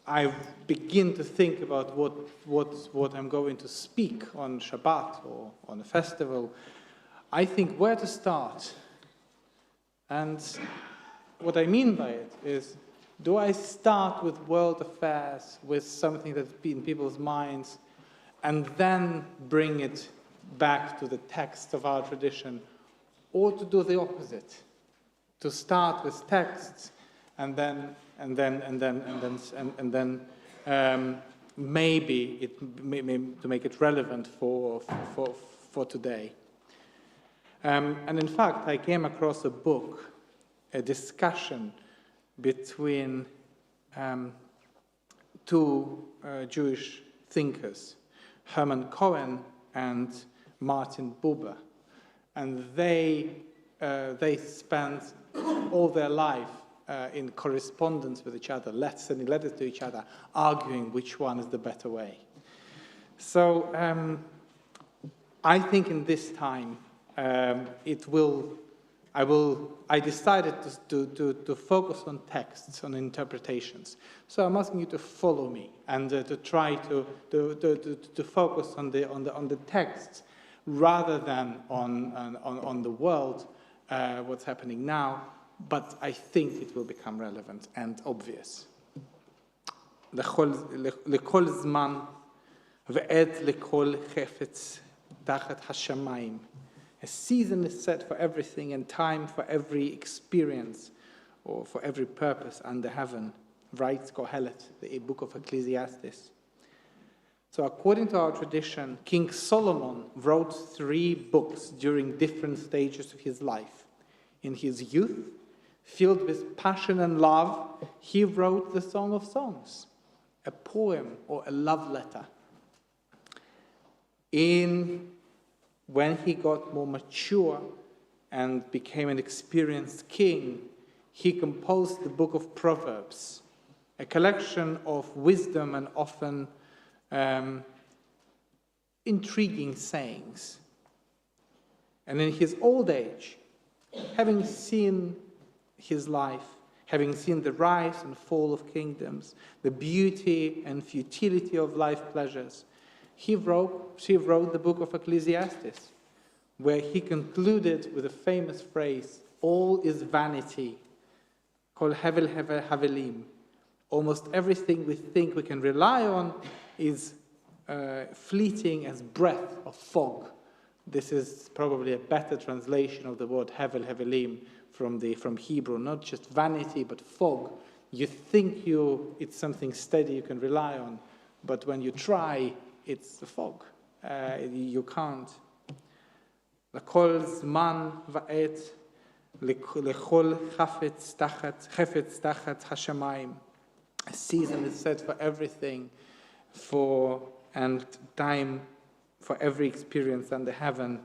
I begin to think about what I'm going to speak on Shabbat or on a festival, I think where to start. And what I mean by it is, do I start with world affairs, with something that's in people's minds, and then bring it back to the text of our tradition, or to do the opposite, to start with texts and then maybe to make it relevant for today. And in fact, I came across a book, a discussion between two Jewish thinkers, Herman Cohen and Martin Buber, and they spent all their life in correspondence with each other, sending letters to each other, arguing which one is the better way. So I think in this time I decided to focus on texts, on interpretations. So I'm asking you to follow me and to try to focus on the texts rather than on the world, what's happening now. But I think it will become relevant and obvious. לכל זמן ועת לכל חפץ תחת השמיים. A season is set for everything and time for every experience or for every purpose under heaven, writes Kohelet, the book of Ecclesiastes. So according to our tradition, King Solomon wrote 3 books during different stages of his life. In his youth, filled with passion and love, he wrote the Song of Songs, a poem or a love letter. When he got more mature and became an experienced king, he composed the book of Proverbs, a collection of wisdom and often intriguing sayings. And in his old age, having seen his life, having seen the rise and fall of kingdoms, the beauty and futility of life pleasures, he wrote the book of Ecclesiastes, where he concluded with a famous phrase, all is vanity, kol hevel havelim. Almost everything we think we can rely on is fleeting as breath of fog. This is probably a better translation of the word hevel havelim from Hebrew, not just vanity, but fog. You think it's something steady you can rely on, but when you try, it's the fog. You can't. לכל זמן ועת, לכל חפץ תחת השמיים. A season is set for everything, and time for every experience under heaven.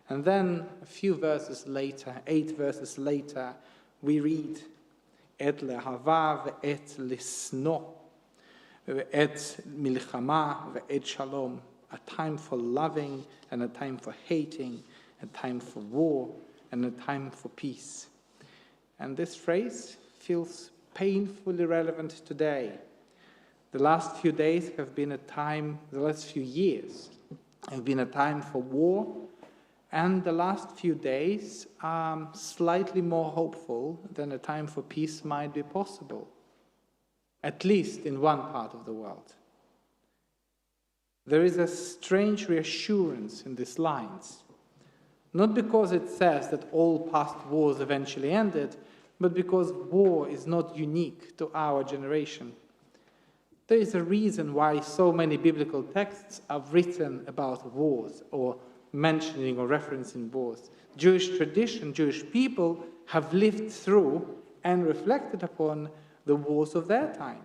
And then a few verses later, 8 verses later, we read, עת לאהבה ועת לשנוא, ועת מלחמה ועת שלום. A time for loving and a time for hating, a time for war and a time for peace. And this phrase feels painfully relevant today. The last few days have been the last few years have been a time for war, and the last few days are slightly more hopeful than a time for peace might be possible, at least in one part of the world. There is a strange reassurance in these lines, not because it says that all past wars eventually ended, but because war is not unique to our generation. There is a reason why so many biblical texts are written about wars or mentioning or referencing wars. Jewish tradition, Jewish people have lived through and reflected upon the wars of their time.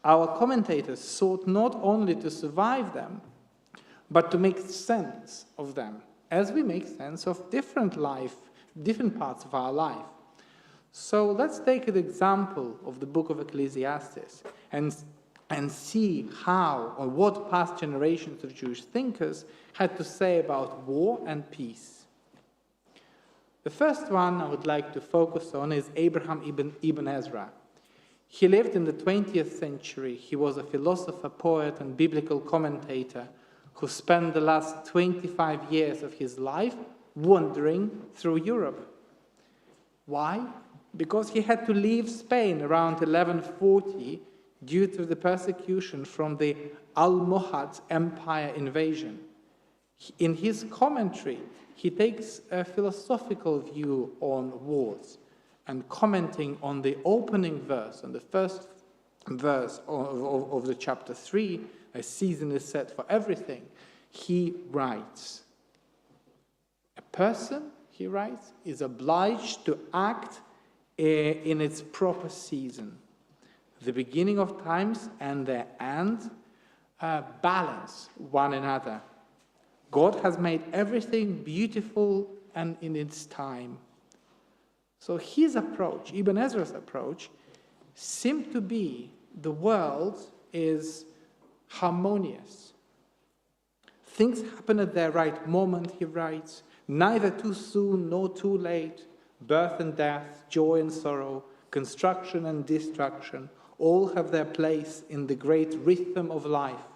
Our commentators sought not only to survive them, but to make sense of them, as we make sense of different parts of our life. So let's take an example of the book of Ecclesiastes and see how or what past generations of Jewish thinkers had to say about war and peace. The first one I would like to focus on is Abraham ibn Ezra. He lived in the 20th century. He was a philosopher, poet, and biblical commentator who spent the last 25 years of his life wandering through Europe. Why? Because he had to leave Spain around 1140 due to the persecution from the Almohad Empire invasion. In his commentary, he takes a philosophical view on wars, and commenting on the opening verse, on the first verse of the chapter 3, a season is set for everything, he writes, a person, he writes, is obliged to act in its proper season. The beginning of times and their end balance one another. God has made everything beautiful and in its time. So his approach, Ibn Ezra's approach, seemed to be the world is harmonious. Things happen at their right moment, he writes, neither too soon nor too late. Birth and death, joy and sorrow, construction and destruction, all have their place in the great rhythm of life.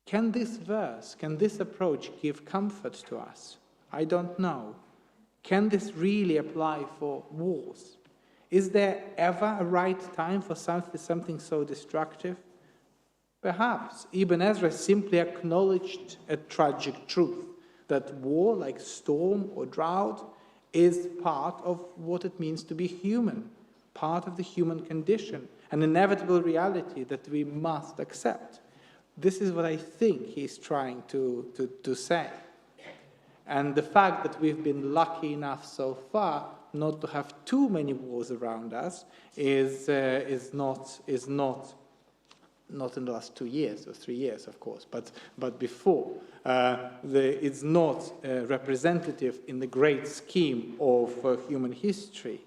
Can this verse, can this approach give comfort to us? I don't know. Can this really apply for wars? Is there ever a right time for something so destructive? Perhaps Ibn Ezra simply acknowledged a tragic truth, that war, like storm or drought, is part of what it means to be human, part of the human condition, an inevitable reality that we must accept. This is what I think he's trying to say. And the fact that we've been lucky enough so far not to have too many wars around us is not in the last 2 years or 3 years, of course, but before. It's not representative in the great scheme of human history.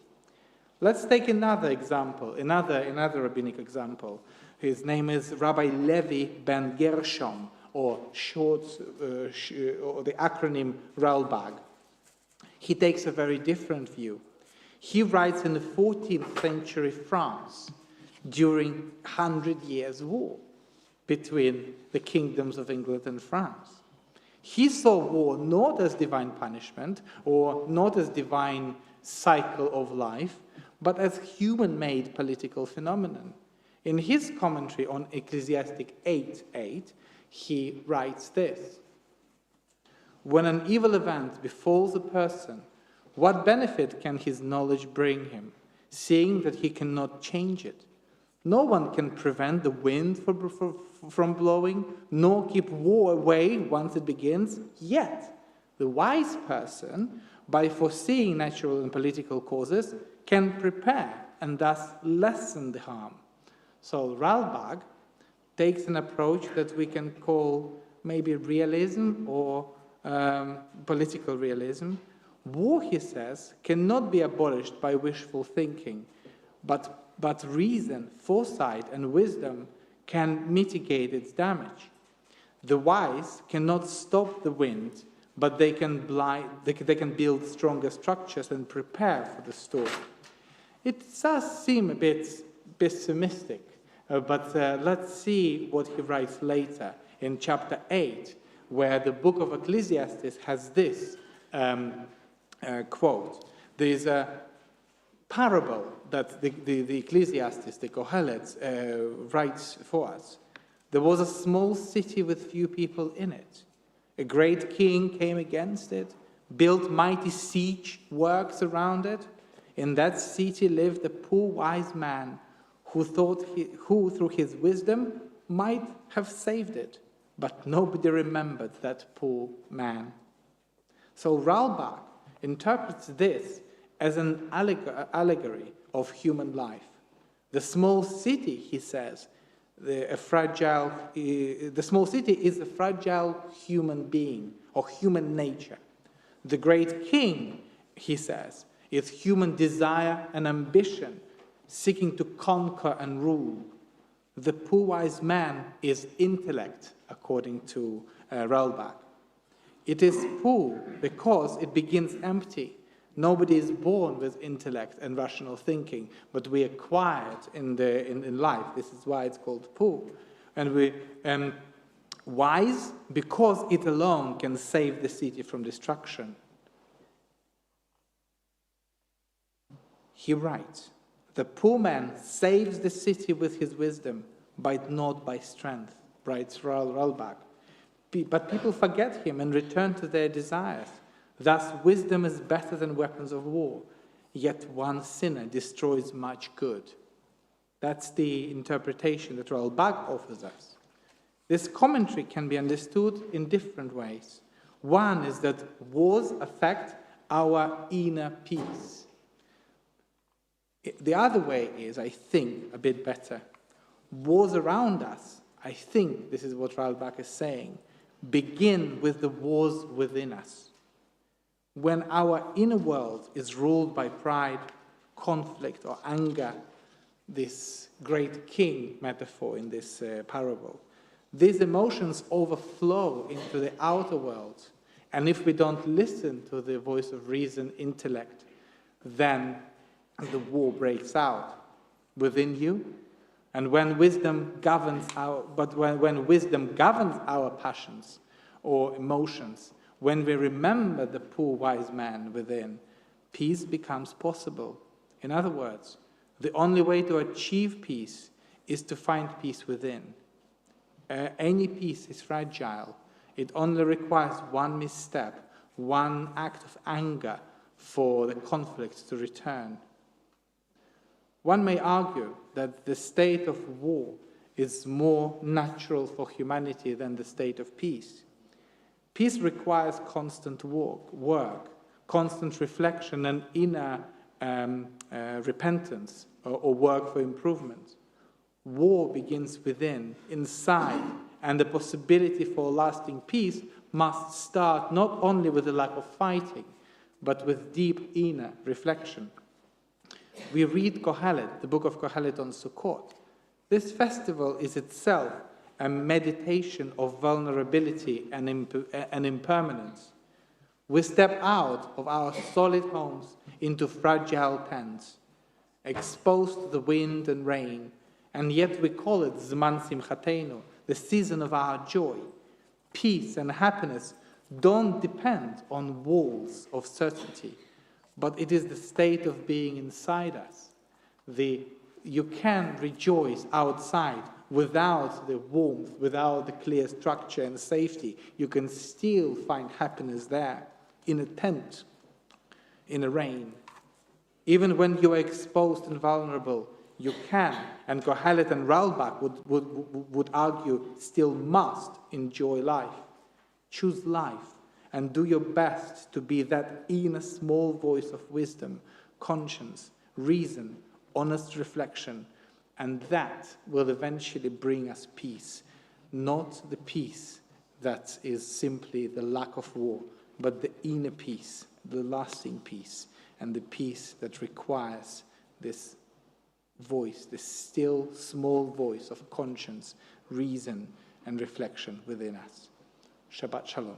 Let's take another example, another rabbinic example. His name is Rabbi Levi ben Gershom, or the acronym Rabbi. He takes a very different view. He writes in the 14th century France, during 100 Years' War between the kingdoms of England and France. He saw war not as divine punishment or not as divine cycle of life, but as human-made political phenomenon. In his commentary on Ecclesiastic 8:8, he writes this: when an evil event befalls a person, what benefit can his knowledge bring him, seeing that he cannot change it? No one can prevent the wind from blowing, nor keep war away once it begins. Yet, the wise person, by foreseeing natural and political causes, can prepare and thus lessen the harm. So Rabbi takes an approach that we can call maybe realism or political realism. War, he says, cannot be abolished by wishful thinking, but reason, foresight, and wisdom can mitigate its damage. The wise cannot stop the wind, but they can build stronger structures and prepare for the storm. It does seem a bit pessimistic, but let's see what he writes later in chapter 8, where the book of Ecclesiastes has this quote. There is a parable that the Ecclesiastes, the Kohelet, writes for us. There was a small city with few people in it. A great king came against it, built mighty siege works around it. In that city lived a poor wise man who through his wisdom might have saved it, but nobody remembered that poor man. So Rabbi interprets this as an allegory of human life. The small city, he says, the small city is a fragile human being or human nature. The great king, he says, is human desire and ambition, seeking to conquer and rule. The poor wise man is intellect, according to Rabbi. It is poor because it begins empty, Nobody is born with intellect and rational thinking, but we acquire it in life. This is why it's called Pu. And we wise because it alone can save the city from destruction. He writes, the poor man saves the city with his wisdom, but not by strength, writes Rabbi. But people forget him and return to their desires. Thus, wisdom is better than weapons of war, yet one sinner destroys much good. That's the interpretation that Rabbi offers us. This commentary can be understood in different ways. One is that wars affect our inner peace. The other way is, I think, a bit better. Wars around us, I think this is what Rabbi is saying, begin with the wars within us. When our inner world is ruled by pride, conflict, or anger, this great king metaphor in this parable, these emotions overflow into the outer world. And if we don't listen to the voice of reason, intellect, then the war breaks out within you. And when wisdom governs when wisdom governs our passions or emotions, when we remember the poor wise man within, peace becomes possible. In other words, the only way to achieve peace is to find peace within. Any peace is fragile. It only requires one misstep, one act of anger for the conflict to return. One may argue that the state of war is more natural for humanity than the state of peace. Peace requires constant work, constant reflection, and inner repentance or work for improvement. War begins within, inside, and the possibility for lasting peace must start not only with the lack of fighting, but with deep inner reflection. We read Kohelet, the book of Kohelet on Sukkot. This festival is itself a meditation of vulnerability and impermanence. We step out of our solid homes into fragile tents, exposed to the wind and rain, and yet we call it Zman Simchatenu, the season of our joy. Peace and happiness don't depend on walls of certainty, but it is the state of being inside us. You can rejoice outside without the warmth, without the clear structure and safety. You can still find happiness there, in a tent, in the rain. Even when you are exposed and vulnerable, you can, and Kohelet and Ralbach would argue, still must enjoy life. Choose life and do your best to be that inner small voice of wisdom, conscience, reason, honest reflection, and that will eventually bring us peace. Not the peace that is simply the lack of war, but the inner peace, the lasting peace, and the peace that requires this voice, this still small voice of conscience, reason, and reflection within us. Shabbat Shalom.